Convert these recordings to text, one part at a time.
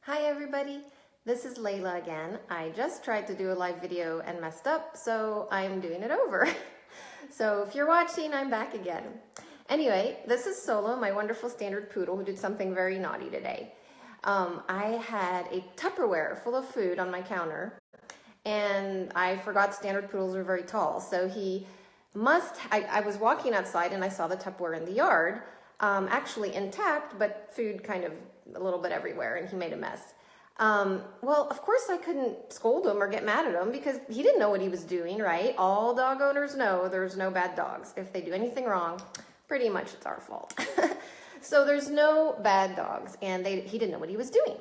Hi everybody, this is Leila again. I just tried to do a live video and messed up, so I'm doing it over. So if you're watching, I'm back again. Anyway, this is Solo, my wonderful standard poodle who did something very naughty today. I had a Tupperware full of food on my counter, and I forgot standard poodles are very tall, so I was walking outside and I saw the Tupperware in the yard, actually intact, but food kind of a little bit everywhere, and he made a mess. Well, of course I couldn't scold him or get mad at him because he didn't know what he was doing, right? All dog owners know there's no bad dogs. If they do anything wrong, pretty much it's our fault. So there's no bad dogs, and he didn't know what he was doing.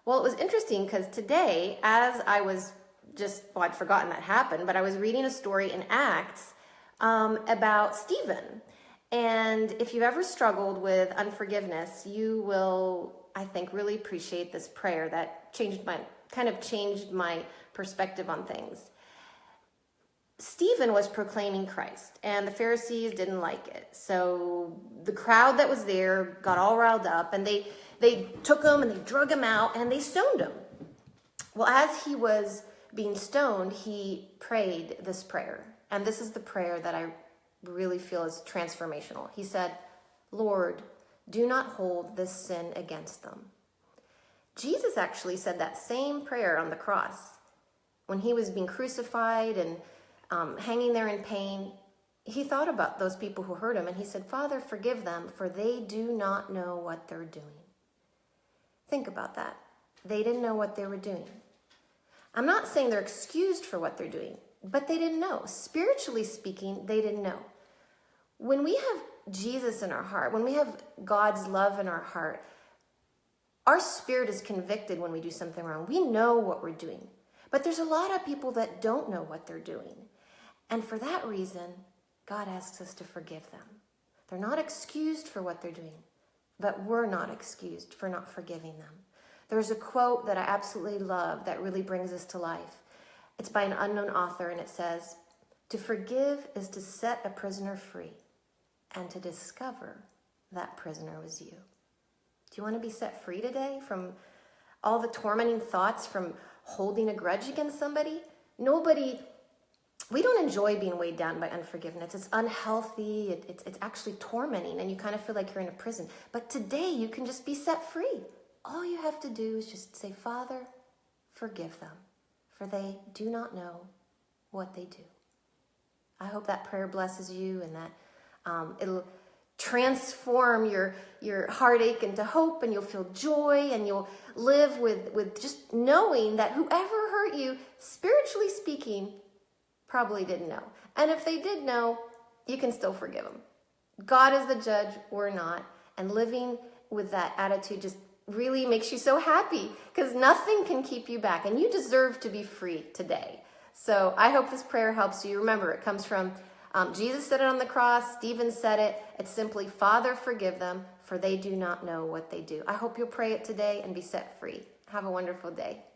Well, it was interesting because today, as I was I'd forgotten that happened, but I was reading a story in Acts about Stephen. And if you've ever struggled with unforgiveness, you will, I think, really appreciate this prayer that kind of changed my perspective on things. Stephen was proclaiming Christ, and the Pharisees didn't like it. So the crowd that was there got all riled up, and they took him and they drug him out and they stoned him. Well, as he was being stoned, he prayed this prayer. And this is the prayer that I really feel is transformational. He said, "Lord, do not hold this sin against them." Jesus actually said that same prayer on the cross. When he was being crucified and hanging there in pain, he thought about those people who hurt him, and he said, "Father, forgive them, for they do not know what they're doing." Think about that. They didn't know what they were doing. I'm not saying they're excused for what they're doing, but they didn't know. Spiritually speaking, they didn't know. When we have Jesus in our heart, when we have God's love in our heart, our spirit is convicted when we do something wrong. We know what we're doing. But there's a lot of people that don't know what they're doing. And for that reason, God asks us to forgive them. They're not excused for what they're doing, but we're not excused for not forgiving them. There's a quote that I absolutely love that really brings this to life. It's by an unknown author, and it says, "To forgive is to set a prisoner free, and to discover that prisoner was you." Do you want to be set free today from all the tormenting thoughts from holding a grudge against somebody? We don't enjoy being weighed down by unforgiveness. It's unhealthy. It's actually tormenting, and you kind of feel like you're in a prison. But today you can just be set free. All you have to do is just say, "Father, forgive them, for they do not know what they do." I hope that prayer blesses you, and that it'll transform your heartache into hope, and you'll feel joy, and you'll live with just knowing that whoever hurt you, spiritually speaking, probably didn't know. And if they did know, you can still forgive them. God is the judge, we're not. And living with that attitude just really makes you so happy, because nothing can keep you back, and you deserve to be free today. So I hope this prayer helps you. Remember, it comes from Jesus said it on the cross. Stephen said it. It's simply, "Father, forgive them, for they do not know what they do." I hope you'll pray it today and be set free. Have a wonderful day.